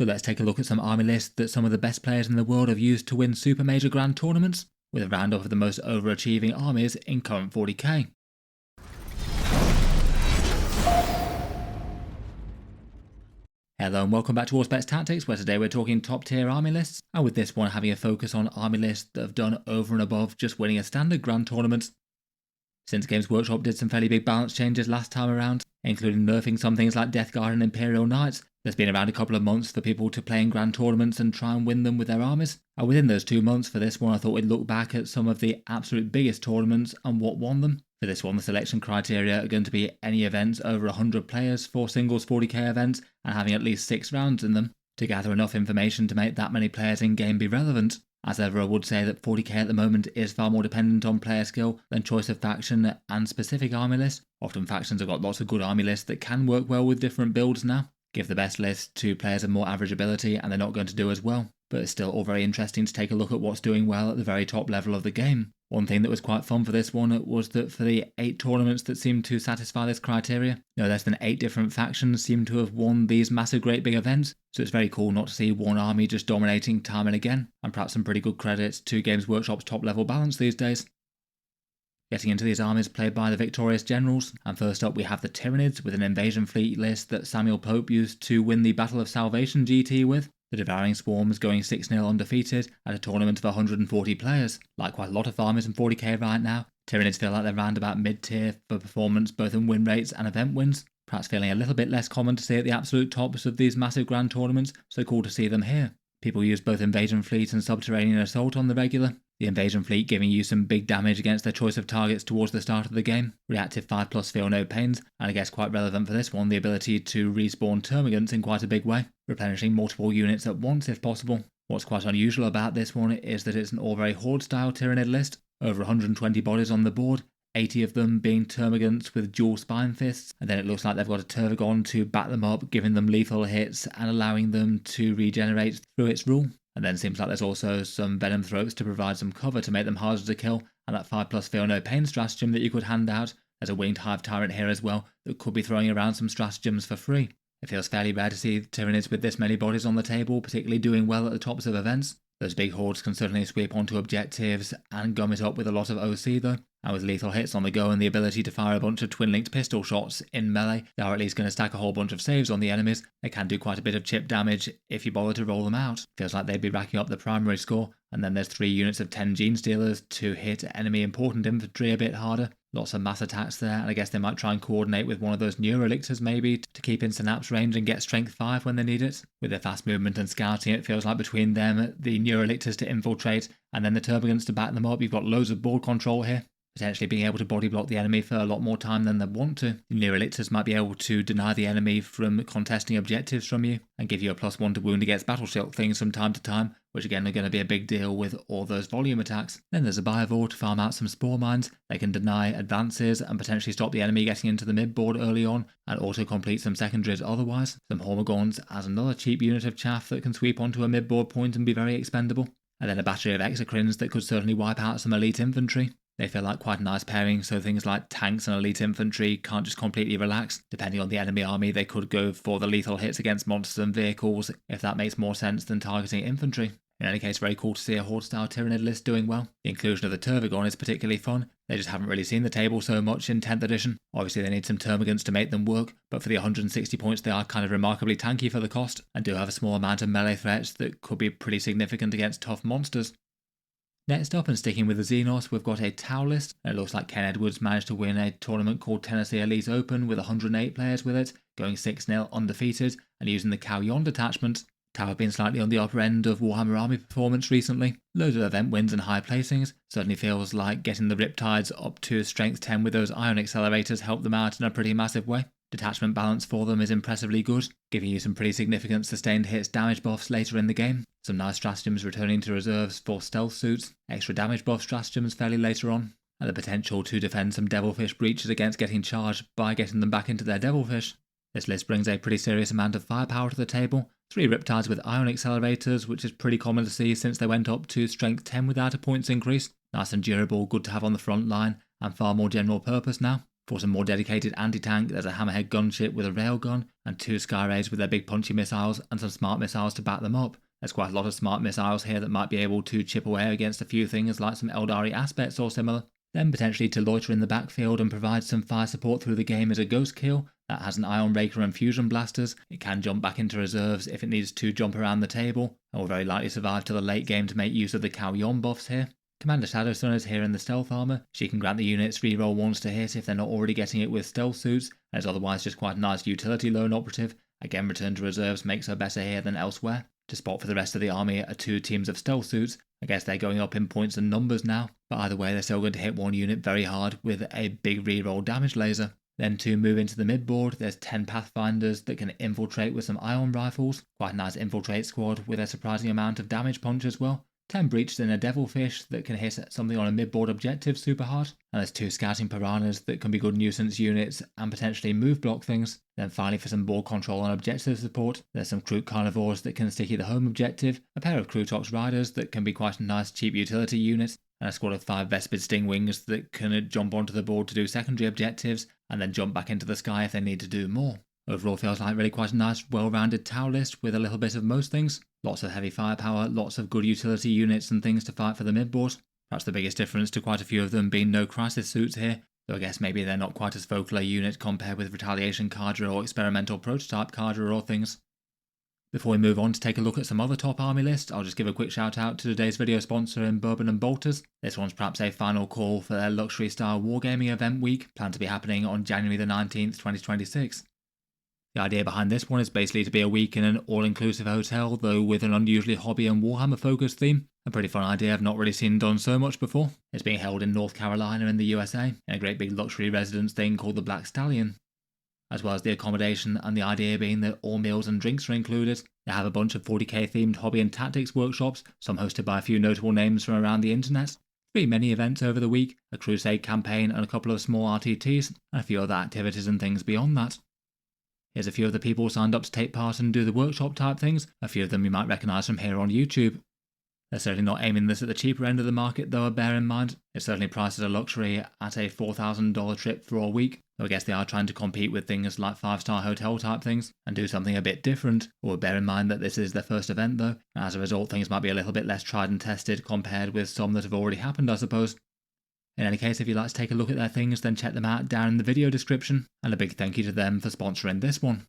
So let's take a look at some army lists that some of the best players in the world have used to win super major grand tournaments, with a roundup of the most overachieving armies in current 40k. Hello and welcome back to Auspex Tactics, where today we're talking top tier army lists, and with this one having a focus on army lists that have done over and above just winning a standard grand tournament. Since Games Workshop did some fairly big balance changes last time around, including nerfing some things like Death Guard and Imperial Knights, there's been around a couple of months for people to play in grand tournaments and try and win them with their armies. And within those 2 months for this one, I thought we'd look back at some of the absolute biggest tournaments and what won them. For this one, the selection criteria are going to be any events over 100 players for singles 40k events and having at least 6 rounds in them to gather enough information to make that many players in game be relevant. As ever, I would say that 40k at the moment is far more dependent on player skill than choice of faction and specific army lists. Often factions have got lots of good army lists that can work well with different builds now. Give the best list to players of more average ability and they're not going to do as well. But it's still all very interesting to take a look at what's doing well at the very top level of the game. One thing that was quite fun for this one was that for the 8 tournaments that seemed to satisfy this criteria, no less than 8 different factions seem to have won these massive great big events, so it's very cool not to see one army just dominating time and again, and perhaps some pretty good credits to Games Workshop's top level balance these days. Getting into these armies played by the victorious generals, and first up we have the Tyranids with an invasion fleet list that Samuel Pope used to win the Battle of Salvation GT with. The Devouring Swarms going 6-0 undefeated at a tournament of 140 players. Like quite a lot of armies in 40k right now, Tyranids feel like they're round about mid-tier for performance both in win rates and event wins. Perhaps feeling a little bit less common to see at the absolute tops of these massive grand tournaments, so cool to see them here. People use both Invasion Fleet and Subterranean Assault on the regular. The Invasion Fleet giving you some big damage against their choice of targets towards the start of the game. Reactive 5+ feel no pains, and I guess quite relevant for this one, the ability to respawn termagants in quite a big way, replenishing multiple units at once if possible. What's quite unusual about this one is that it's an all very horde style Tyranid list, over 120 bodies on the board, 80 of them being termagants with dual spine fists, and then it looks like they've got a Tervagon to back them up, giving them lethal hits and allowing them to regenerate through its rule. And then seems like there's also some Venom Throats to provide some cover to make them harder to kill, and that 5+ feel no pain stratagem that you could hand out. There's a Winged Hive Tyrant here as well that could be throwing around some stratagems for free. It feels fairly rare to see Tyranids with this many bodies on the table, particularly doing well at the tops of events. Those big hordes can certainly sweep onto objectives and gum it up with a lot of OC though. And with lethal hits on the go and the ability to fire a bunch of twin-linked pistol shots in melee, they are at least going to stack a whole bunch of saves on the enemies. They can do quite a bit of chip damage if you bother to roll them out. Feels like they'd be racking up the primary score, and then there's 3 units of 10 Gene Stealers to hit enemy important infantry a bit harder. Lots of mass attacks there, and I guess they might try and coordinate with one of those Neurolictors maybe to keep in synapse range and get strength 5 when they need it. With their fast movement and scouting, it feels like between them, the Neurolictors to infiltrate, and then the Termagants to back them up, you've got loads of board control here. Potentially being able to body block the enemy for a lot more time than they want to. The Neurolictors might be able to deny the enemy from contesting objectives from you and give you a +1 to wound against battle shield things from time to time, which again are going to be a big deal with all those volume attacks. Then there's a Biovore to farm out some Spore Mines. They can deny advances and potentially stop the enemy getting into the mid-board early on and auto-complete some secondaries otherwise. Some Hormagorns as another cheap unit of chaff that can sweep onto a mid-board point and be very expendable. And then a battery of Exocrines that could certainly wipe out some elite infantry. They feel like quite a nice pairing, so things like tanks and elite infantry can't just completely relax. Depending on the enemy army, they could go for the lethal hits against monsters and vehicles if that makes more sense than targeting infantry. In any case, very cool to see a horde-style Tyranid list doing well. The inclusion of the Tervagon is particularly fun. They just haven't really seen the table so much in 10th edition. Obviously they need some Termagants to make them work, but for the 160 points they are kind of remarkably tanky for the cost, and do have a small amount of melee threats that could be pretty significant against tough monsters. Next up, and sticking with the Xenos, we've got a Tau list. It looks like Ken Edwards managed to win a tournament called Tennessee Elite Open with 108 players with it, going 6-0 undefeated, and using the Kauyon detachment. Tau have been slightly on the upper end of Warhammer Army performance recently. Loads of event wins and high placings. Certainly feels like getting the Riptides up to strength 10 with those ion accelerators helped them out in a pretty massive way. Detachment balance for them is impressively good, giving you some pretty significant sustained hits damage buffs later in the game. Some nice stratagems returning to reserves for stealth suits, extra damage buff stratagems fairly later on, and the potential to defend some Devilfish breaches against getting charged by getting them back into their Devilfish. This list brings a pretty serious amount of firepower to the table. 3 Riptides with ion accelerators, which is pretty common to see since they went up to strength 10 without a points increase. Nice and durable, good to have on the front line, and far more general purpose now. For some more dedicated anti-tank, there's a hammerhead gunship with a railgun, and 2 Skyraids with their big punchy missiles, and some smart missiles to back them up. There's quite a lot of smart missiles here that might be able to chip away against a few things like some Eldari aspects or similar. Then potentially to loiter in the backfield and provide some fire support through the game is a Ghost Kill. That has an Ion Raker and Fusion Blasters. It can jump back into reserves if it needs to jump around the table, and will very likely survive to the late game to make use of the Kauyon buffs here. Commander Shadowsun is here in the stealth armor. She can grant the units reroll ones to hit if they're not already getting it with stealth suits, and is otherwise just quite a nice utility lone operative. Again, return to reserves makes her better here than elsewhere. To spot for the rest of the army are 2 teams of stealth suits. I guess they're going up in points and numbers now, but either way they're still going to hit one unit very hard with a big reroll damage laser. Then to move into the midboard, there's 10 Pathfinders that can infiltrate with some ion rifles. Quite a nice infiltrate squad with a surprising amount of damage punch as well. 10 breaches in a Devilfish that can hit something on a midboard objective super hard. And there's 2 Scouting Piranhas that can be good nuisance units and potentially move block things. Then finally for some board control and objective support, there's some Kroot Carnivores that can sticky the home objective, a pair of Krootox Riders that can be quite a nice cheap utility unit, and a squad of 5 Vespid Stingwings that can jump onto the board to do secondary objectives and then jump back into the sky if they need to do more. Overall feels like really quite a nice well-rounded Tau list with a little bit of most things. Lots of heavy firepower, lots of good utility units and things to fight for the midboard. Perhaps the biggest difference to quite a few of them being no crisis suits here, though I guess maybe they're not quite as vocal a unit compared with Retaliation Cadre or Experimental Prototype Cadre or things. Before we move on to take a look at some other top army lists, I'll just give a quick shout out to today's video sponsor in Bourbon and Bolters. This one's perhaps a final call for their luxury style wargaming event week, planned to be happening on January the 19th, 2026. The idea behind this one is basically to be a week in an all-inclusive hotel, though with an unusually hobby and Warhammer focused theme. A pretty fun idea I've not really seen done so much before. It's being held in North Carolina in the USA, in a great big luxury residence thing called the Black Stallion. As well as the accommodation and the idea being that all meals and drinks are included. They have a bunch of 40k themed hobby and tactics workshops, some hosted by a few notable names from around the internet. 3 mini events over the week, a crusade campaign and a couple of small RTTs, and a few other activities and things beyond that. Here's a few of the people signed up to take part and do the workshop type things, a few of them you might recognise from here on YouTube. They're certainly not aiming this at the cheaper end of the market though, bear in mind, it's certainly priced as a luxury at a $4,000 trip for a week, though I guess they are trying to compete with things like 5-star hotel type things, and do something a bit different, or bear in mind that this is their first event though, and as a result things might be a little bit less tried and tested compared with some that have already happened I suppose. In any case, if you'd like to take a look at their things, then check them out down in the video description, and a big thank you to them for sponsoring this one.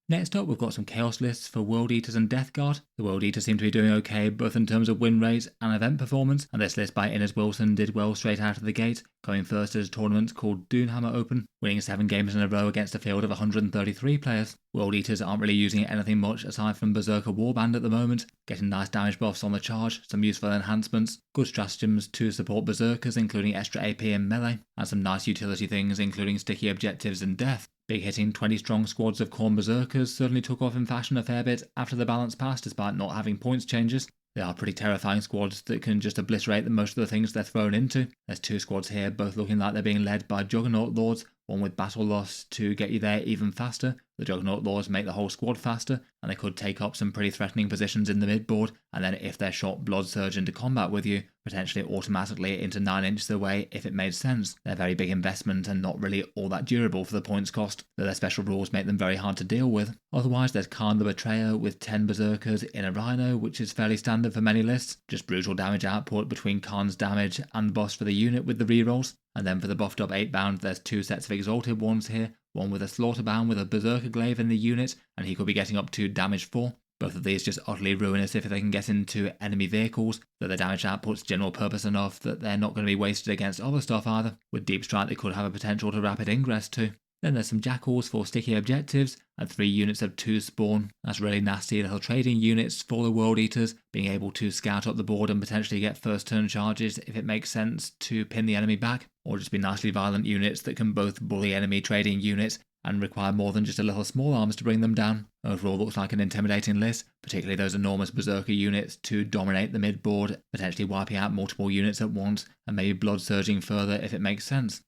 Next up, we've got some Chaos lists for World Eaters and Death Guard. The World Eaters seem to be doing okay, both in terms of win rate and event performance, and this list by Innes Wilson did well straight out of the gate, coming first at a tournament called Doonhammer Open, winning 7 games in a row against a field of 133 players. World Eaters aren't really using anything much aside from Berzerker Warband at the moment, getting nice damage buffs on the charge, some useful enhancements, good stratagems to support Berzerkers including extra AP and melee, and some nice utility things including sticky objectives and death. Big hitting 20 strong squads of Khorne Berzerkers certainly took off in fashion a fair bit after the balance pass despite not having points changes. They are pretty terrifying squads that can just obliterate most of the things they're thrown into. There's 2 squads here, both looking like they're being led by Juggernaut Lords, one with Battle Loss to get you there even faster. The Juggernaut Lords make the whole squad faster, and they could take up some pretty threatening positions in the midboard, and then if they're shot Blood Surge into combat with you, potentially automatically into 9 inches away if it made sense. They're a very big investment and not really all that durable for the points cost, though their special rules make them very hard to deal with. Otherwise there's Khan the Betrayer with 10 Berzerkers in a Rhino, which is fairly standard for many lists, just brutal damage output between Khan's damage and the boss for the unit with the rerolls. And then for the buffed up 8-bound, there's 2 sets of exalted ones here, one with a Slaughterbound with a Berzerker Glaive in the unit, and he could be getting up to damage 4. Both of these just utterly ruinous if they can get into enemy vehicles, though their damage output's general purpose enough that they're not going to be wasted against other stuff either. With Deep Strike they could have a potential to rapid ingress too. Then there's some Jackals for sticky objectives, and 3 units of 2 spawn. That's really nasty little trading units for the World Eaters, being able to scout up the board and potentially get first turn charges if it makes sense to pin the enemy back, or just be nicely violent units that can both bully enemy trading units and require more than just a little small arms to bring them down. Overall looks like an intimidating list, particularly those enormous Berzerker units to dominate the mid-board, potentially wiping out multiple units at once, and maybe blood surging further if it makes sense.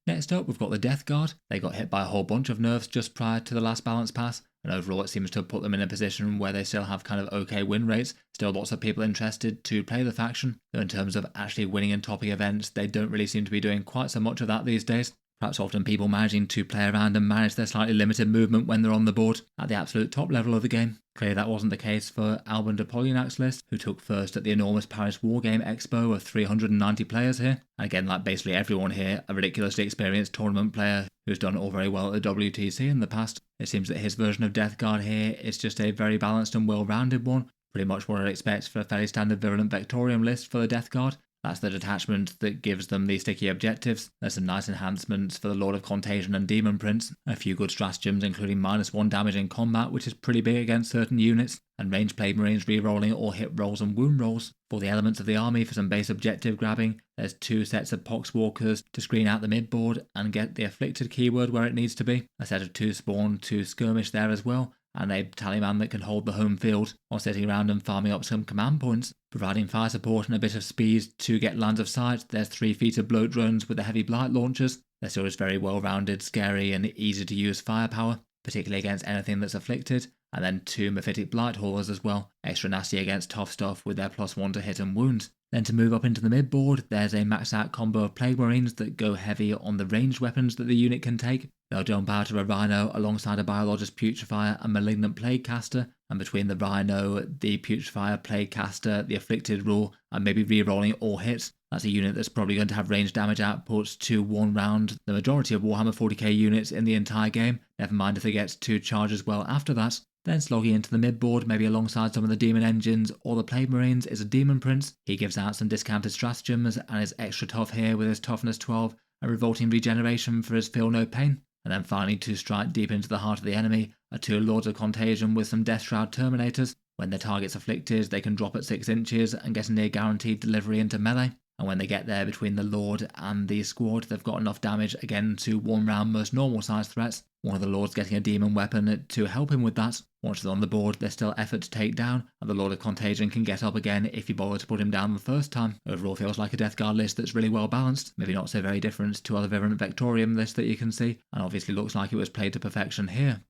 Next up we've got the Death Guard. They got hit by a whole bunch of nerfs just prior to the last balance pass, and overall it seems to have put them in a position where they still have kind of okay win rates, still lots of people interested to play the faction, though in terms of actually winning and topping events, they don't really seem to be doing quite so much of that these days. Perhaps often people managing to play around and manage their slightly limited movement when they're on the board at the absolute top level of the game. Clearly that wasn't the case for Alban de Polignac list, who took first at the enormous Paris Wargame Expo of 390 players here. And again, like basically everyone here, a ridiculously experienced tournament player who's done all very well at the WTC in the past. It seems that his version of Death Guard here is just a very balanced and well-rounded one. Pretty much what I'd expect for a fairly standard Virulent Vectorium list for the Death Guard. That's the detachment that gives them the sticky objectives. There's some nice enhancements for the Lord of Contagion and Demon Prince, a few good stratagems including -1 damage in combat, which is pretty big against certain units, and range Plague Marines rerolling all hit rolls and wound rolls. For the elements of the army for some base objective grabbing, there's 2 sets of Poxwalkers to screen out the midboard and get the Afflicted keyword where it needs to be, a set of 2 Spawn to skirmish there as well, and a tallyman that can hold the home field while sitting around and farming up some command points. Providing fire support and a bit of speed to get lines of sight, there's 3 feet of bloat drones with the heavy blight launchers. They're still just very well rounded, scary and easy to use firepower, particularly against anything that's afflicted, and then 2 Mephitic blight haulers as well, extra nasty against tough stuff with their +1 to hit and wounds. Then to move up into the midboard, there's a maxed out combo of Plague Marines that go heavy on the ranged weapons that the unit can take. They'll jump out of a Rhino alongside a Biologist Putrefier and Malignant Plague Caster, and between the Rhino, the Putrefier, Plague Caster, the Afflicted rule, and maybe re-rolling all hits. That's a unit that's probably going to have ranged damage outputs to 1 round the majority of Warhammer 40k units in the entire game, never mind if they get 2 charges well after that. Then slogging into the midboard, maybe alongside some of the Demon Engines or the Plague Marines, is a Demon Prince. He gives out some discounted stratagems and is extra tough here with his toughness 12 and revolting regeneration for his feel no pain. And then finally, to strike deep into the heart of the enemy, are 2 Lords of Contagion with some Death Shroud Terminators. When their target's afflicted, they can drop at 6 inches and get a near guaranteed delivery into melee. And when they get there between the Lord and the squad, they've got enough damage again to 1 round most normal size threats. One of the Lords getting a demon weapon to help him with that. Once they're on the board, there's still effort to take down, and the Lord of Contagion can get up again if you bother to put him down the first time. Overall feels like a Death Guard list that's really well balanced, maybe not so very different to other Virulent Vectorium lists that you can see, and obviously looks like it was played to perfection here.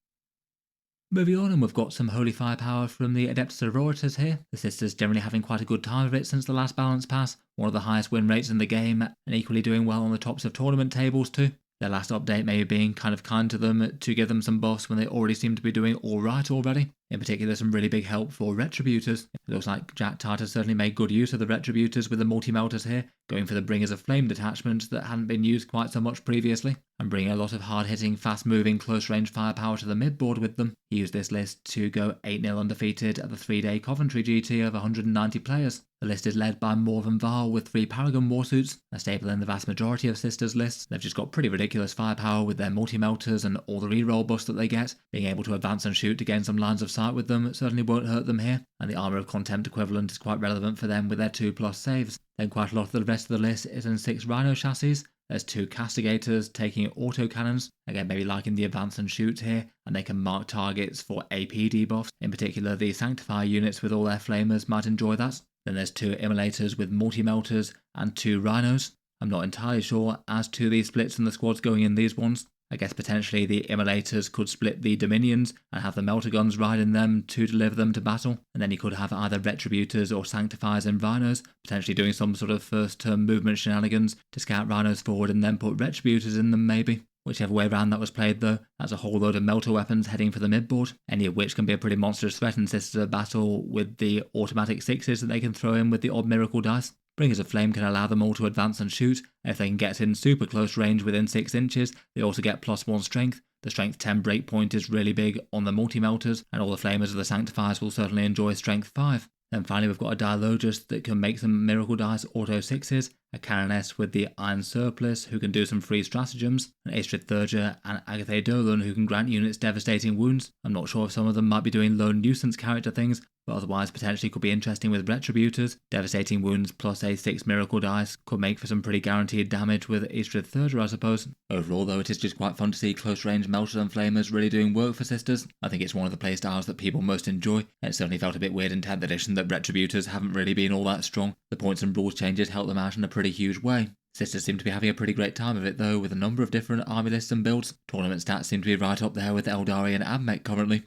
Moving on, and we've got some holy firepower from the Adeptus Sororitas here. The sisters generally having quite a good time of it since the last balance pass, one of the highest win rates in the game, and equally doing well on the tops of tournament tables too. Their last update maybe being kind of kind to them to give them some buffs when they already seem to be doing alright already. In particular, some really big help for Retributors. It looks like Jack Titus certainly made good use of the Retributors with the multi-melters here, going for the Bringers of Flame detachment that hadn't been used quite so much previously, and bringing a lot of hard-hitting, fast-moving, close-range firepower to the midboard with them. He used this list to go 8-0 undefeated at the 3-day Coventry GT of 190 players. The list is led by Morven Varl with 3 Paragon Warsuits, a staple in the vast majority of Sisters lists. They've just got pretty ridiculous firepower with their multi-melters and all the reroll buffs that they get. Being able to advance and shoot to gain some lines of sight with them certainly won't hurt them here, and the Armour of Contempt equivalent is quite relevant for them with their 2+ saves. Then quite a lot of the rest of the list is in 6 Rhino chassis. There's 2 Castigators taking autocannons, again maybe liking the advance and shoot here, and they can mark targets for AP debuffs. In particular, the Sanctifier units with all their flamers might enjoy that. Then there's 2 Immolators with multi-melters and 2 Rhinos. I'm not entirely sure as to the splits and the squads going in these ones. I guess potentially the Immolators could split the Dominions and have the Melter Guns riding them to deliver them to battle, and then you could have either Retributors or Sanctifiers and Rhinos, potentially doing some sort of first turn movement shenanigans to scout Rhinos forward and then put Retributors in them maybe. Whichever way around that was played though, that's a whole load of Melter weapons heading for the midboard, any of which can be a pretty monstrous threat in Sisters of Battle with the automatic 6s that they can throw in with the odd miracle dice. Bringers of Flame can allow them all to advance and shoot, and if they can get in super close range within 6 inches, they also get +1 strength. The strength 10 breakpoint is really big on the multi-melters, and all the flamers of the Sanctifiers will certainly enjoy strength 5. Then finally we've got a Dialogist that can make some miracle dice auto 6s, a Canoness with the Iron Surplus who can do some free stratagems, an Astrid Thurger and Agathe Dolan who can grant units devastating wounds. I'm not sure if some of them might be doing lone nuisance character things, but otherwise potentially could be interesting with Retributors. Devastating wounds plus a 6 miracle dice could make for some pretty guaranteed damage with Astrid Thurger, I suppose. Overall though, it is just quite fun to see close range melters and flamers really doing work for Sisters. I think it's one of the playstyles that people most enjoy. It certainly felt a bit weird in 10th edition that Retributors haven't really been all that strong. The points and rules changes help them out in a pretty huge way. Sisters seem to be having a pretty great time of it though, with a number of different army lists and builds. Tournament stats seem to be right up there with Eldari and Admech currently.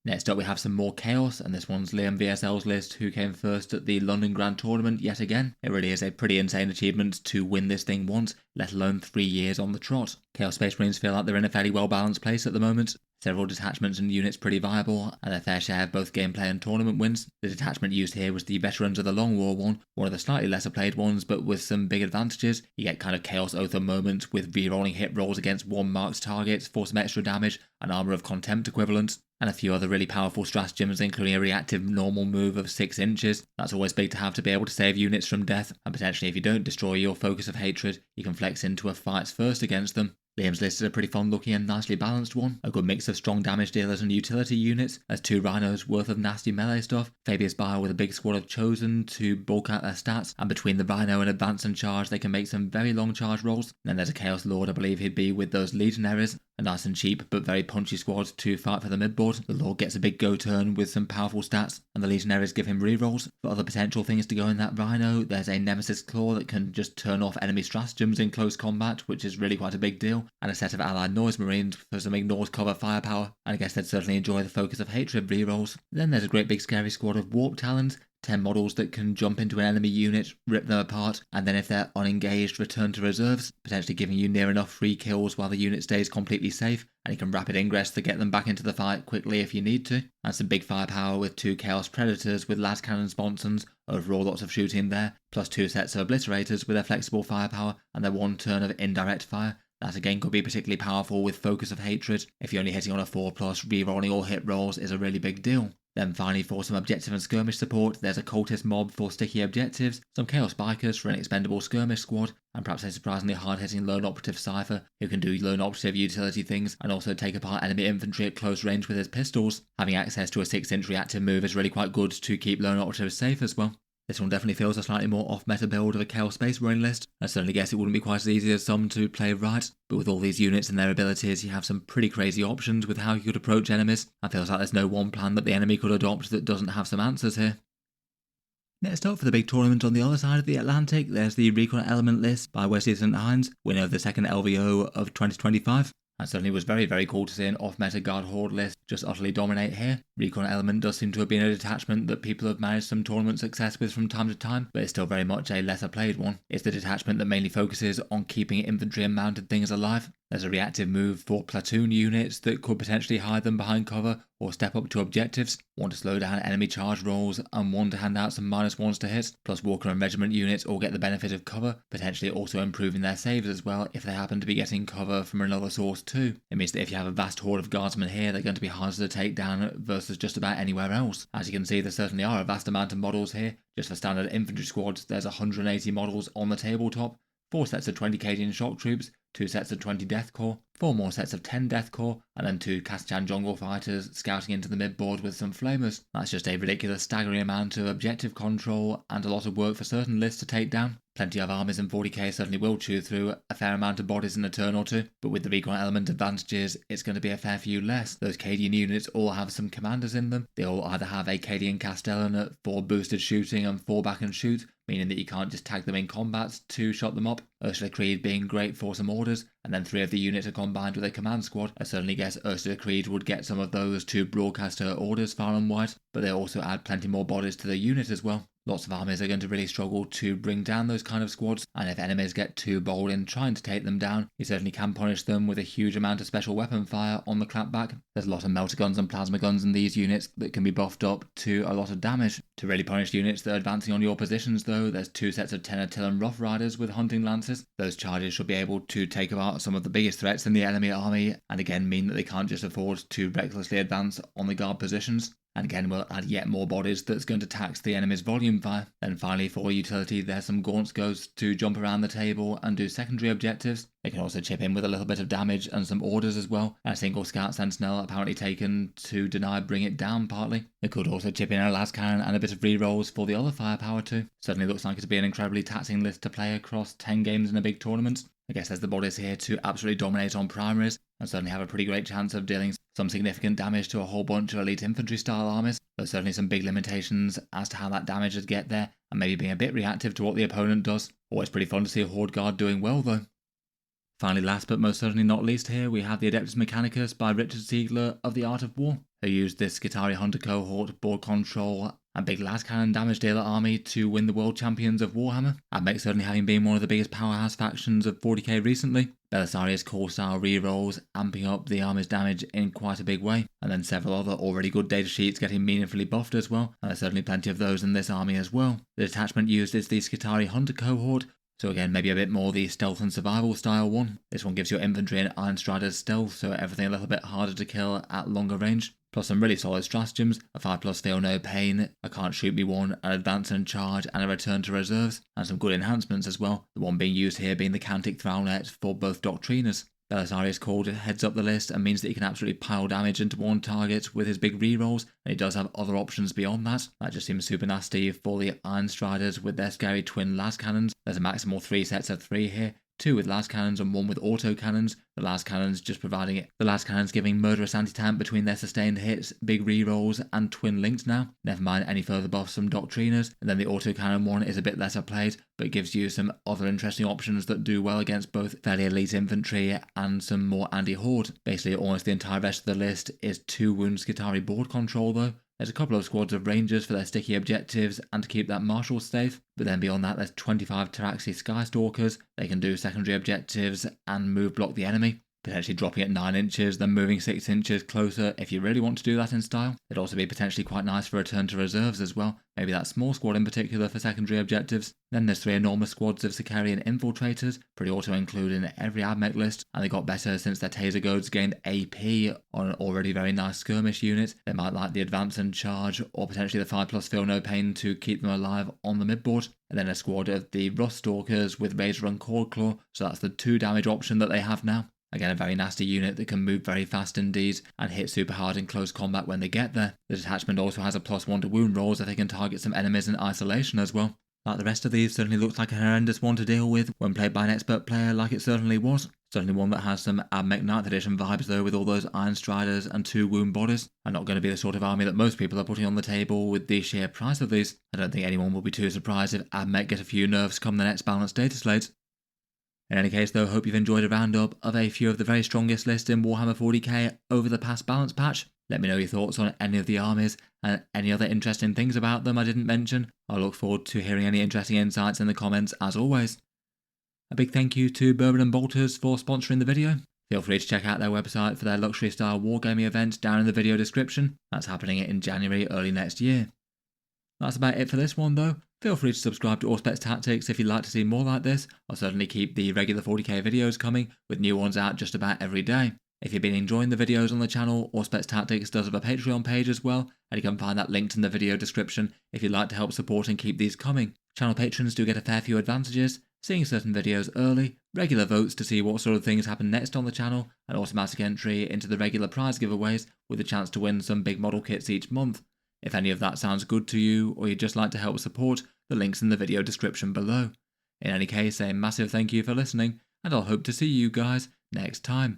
Next up we have some more Chaos, and this one's Liam VSL's list, who came first at the London Grand Tournament yet again. It really is a pretty insane achievement to win this thing once, let alone 3 years on the trot. Chaos Space Marines feel like they're in a fairly well balanced place at the moment. Several detachments and units pretty viable, and their fair share of both gameplay and tournament wins. The detachment used here was the Veterans of the Long War one of the slightly lesser played ones, but with some big advantages. You get kind of Chaos Oath moments with re-rolling hit rolls against 1 marked targets for some extra damage, an Armour of Contempt equivalent, and a few other really powerful stratagems, including a reactive normal move of 6 inches. That's always big to have to be able to save units from death, and potentially if you don't destroy your Focus of Hatred, you can flex into a fights first against them. Liam's list is a pretty fun looking and nicely balanced one. A good mix of strong damage dealers and utility units. There's 2 Rhinos worth of nasty melee stuff. Fabius Bile with a big squad of Chosen to bulk out their stats. And between the Rhino and Advance and Charge, they can make some very long charge rolls. And then there's a Chaos Lord, I believe he'd be with those Legionaries. A nice and cheap but very punchy squad to fight for the midboard. The Lord gets a big go turn with some powerful stats, and the Legionaries give him rerolls. For other potential things to go in that Rhino, there's a Nemesis Claw that can just turn off enemy stratagems in close combat, which is really quite a big deal, and a set of allied Noise Marines for some ignored cover firepower, and I guess they'd certainly enjoy the Focus of Hatred rerolls. Then there's a great big scary squad of Warp Talons, 10 models that can jump into an enemy unit, rip them apart, and then if they're unengaged, return to reserves, potentially giving you near enough free kills while the unit stays completely safe, and you can rapid ingress to get them back into the fight quickly if you need to. And some big firepower with 2 Chaos Predators with las cannon sponsons, overall lots of shooting there, plus 2 sets of Obliterators with their flexible firepower and their 1 turn of indirect fire. That again could be particularly powerful with Focus of Hatred. If you're only hitting on a 4+, rerolling all hit rolls is a really big deal. Then finally for some objective and skirmish support, there's a cultist mob for sticky objectives, some chaos bikers for an expendable skirmish squad, and perhaps a surprisingly hard-hitting lone operative Cypher who can do lone operative utility things and also take apart enemy infantry at close range with his pistols. Having access to a 6-inch reactive move is really quite good to keep lone operatives safe as well. This one definitely feels a slightly more off-meta build of a Chaos Space Marine list. I certainly guess it wouldn't be quite as easy as some to play right, but with all these units and their abilities, you have some pretty crazy options with how you could approach enemies. It feels like there's no one plan that the enemy could adopt that doesn't have some answers here. Next up for the big tournament on the other side of the Atlantic, there's the Recon Element list by Wesley St. Hines, winner of the second LVO of 2025. That certainly was very, very cool to see an off-meta Guard Horde list just utterly dominate here. Recon Element does seem to have been a detachment that people have managed some tournament success with from time to time, but it's still very much a lesser played one. It's the detachment that mainly focuses on keeping infantry and mounted things alive. There's a reactive move for platoon units that could potentially hide them behind cover or step up to objectives, one to slow down enemy charge rolls and one to hand out some -1s to hit, plus Walker and Regiment units all get the benefit of cover, potentially also improving their saves as well if they happen to be getting cover from another source too. It means that if you have a vast horde of guardsmen here, they're going to be harder to take down versus just about anywhere else. As you can see, there certainly are a vast amount of models here. Just for standard infantry squads, there's 180 models on the tabletop, 4 sets of 20 Cadian shock troops, 2 sets of 20 Death Corps, 4 more sets of 10 Death Corps, and then 2 Kastan jungle fighters scouting into the midboard with some flamers. That's just a ridiculous staggering amount of objective control and a lot of work for certain lists to take down. Plenty of armies in 40k certainly will chew through a fair amount of bodies in a turn or two, but with the Recon element advantages, it's going to be a fair few less. Those Cadian units all have some commanders in them. They all either have a Cadian Castellan at 4 boosted shooting and 4 back and shoot, meaning that you can't just tag them in combat to shot them up. Ursula Creed being great for some orders, and then 3 of the units are combined with a command squad. I certainly guess Ursula Creed would get some of those to broadcast her orders far and wide, but they also add plenty more bodies to the unit as well. Lots of armies are going to really struggle to bring down those kind of squads, and if enemies get too bold in trying to take them down, you certainly can punish them with a huge amount of special weapon fire on the clapback. There's a lot of melter guns and plasma guns in these units that can be buffed up to a lot of damage. To really punish units that are advancing on your positions though, there's 2 sets of 10 Attilan Rough Riders with hunting lances. Those charges should be able to take apart some of the biggest threats in the enemy army, and again mean that they can't just afford to recklessly advance on the guard positions. And again will add yet more bodies that's going to tax the enemy's volume fire. Then finally for utility there's some Gaunt's Ghosts to jump around the table and do secondary objectives. They can also chip in with a little bit of damage and some orders as well, and a single Scout Sentinel apparently taken to deny Bring It Down partly. They could also chip in a las cannon and a bit of rerolls for the other firepower too. Certainly looks like it'll be an incredibly taxing list to play across 10 games in a big tournament. I guess there's the bodies here to absolutely dominate on primaries, and certainly have a pretty great chance of dealing some significant damage to a whole bunch of elite infantry style armies. There's certainly some big limitations as to how that damage would get there, and maybe being a bit reactive to what the opponent does. Always pretty fun to see a Horde Guard doing well though. Finally, last but most certainly not least here, we have the Adeptus Mechanicus by Richard Siegler of the Art of War. who used this Skitarii Hunter cohort, board control, and big las cannon damage dealer army to win the world champions of Warhammer. Admech certainly having been one of the biggest powerhouse factions of 40k recently. Belisarius core style rerolls, amping up the army's damage in quite a big way, and then several other already good data sheets getting meaningfully buffed as well, and there's certainly plenty of those in this army as well. The detachment used is the Skitarii Hunter cohort, so again, maybe a bit more the stealth and survival style one. This one gives your infantry and Iron Striders stealth, so everything a little bit harder to kill at longer range. Plus some really solid stratagems, a 5+ feel no pain, a can't shoot me one, an advance and charge, and a return to reserves, and some good enhancements as well, the one being used here being the Cantic Thrownet for both Doctriners. Belisarius Cord heads up the list and means that he can absolutely pile damage into one target with his big rerolls, and he does have other options beyond that. That just seems super nasty for the Iron Striders with their scary twin las cannons. There's a maximal 3 sets of 3 here, 2 with las cannons and 1 with auto cannons. The las cannons just providing it. The las cannons giving murderous anti-tank between their sustained hits, big rerolls, and twin links now. Never mind any further buffs from Doctriners. And then the auto cannon one is a bit lesser played, but gives you some other interesting options that do well against both fairly elite infantry and some more anti-horde. Basically, almost the entire rest of the list is 2 wound Skitarii board control though. There's a couple of squads of rangers for their sticky objectives and to keep that marshal safe, but then beyond that there's 25 Taraxi Skystalkers. They can do secondary objectives and move block the enemy, potentially dropping at 9 inches, then moving 6 inches closer if you really want to do that in style. It'd also be potentially quite nice for return to reserves as well, maybe that small squad in particular for secondary objectives. Then there's 3 enormous squads of Sicarian infiltrators, pretty auto included in every Admech list, and they got better since their taser goads gained AP on an already very nice skirmish unit. They might like the advance and charge, or potentially the 5+ feel no pain to keep them alive on the midboard. And then a squad of the Rust Stalkers with Razor and Cord Claw, so that's the 2 damage option that they have now. Again, a very nasty unit that can move very fast indeed and hit super hard in close combat when they get there. The detachment also has a +1 to wound rolls if they can target some enemies in isolation as well. Like the rest of these, certainly looks like a horrendous one to deal with when played by an expert player like it certainly was. Certainly one that has some Admech 9th edition vibes though, with all those Iron Striders and 2 wound bodies, and not going to be the sort of army that most people are putting on the table with the sheer price of these. I don't think anyone will be too surprised if Admech get a few nerfs come the next balanced data slate. In any case though, hope you've enjoyed a roundup of a few of the very strongest lists in Warhammer 40k over the past balance patch. Let me know your thoughts on any of the armies and any other interesting things about them I didn't mention. I look forward to hearing any interesting insights in the comments as always. A big thank you to Bourbon and Bolters for sponsoring the video. Feel free to check out their website for their luxury style wargaming event down in the video description. That's happening in January early next year. That's about it for this one though. Feel free to subscribe to Auspex Tactics if you'd like to see more like this. I'll certainly keep the regular 40k videos coming, with new ones out just about every day. If you've been enjoying the videos on the channel, Auspex Tactics does have a Patreon page as well, and you can find that linked in the video description if you'd like to help support and keep these coming. Channel patrons do get a fair few advantages, seeing certain videos early, regular votes to see what sort of things happen next on the channel, and automatic entry into the regular prize giveaways with a chance to win some big model kits each month. If any of that sounds good to you, or you'd just like to help support, the link's in the video description below. In any case, a massive thank you for listening, and I'll hope to see you guys next time.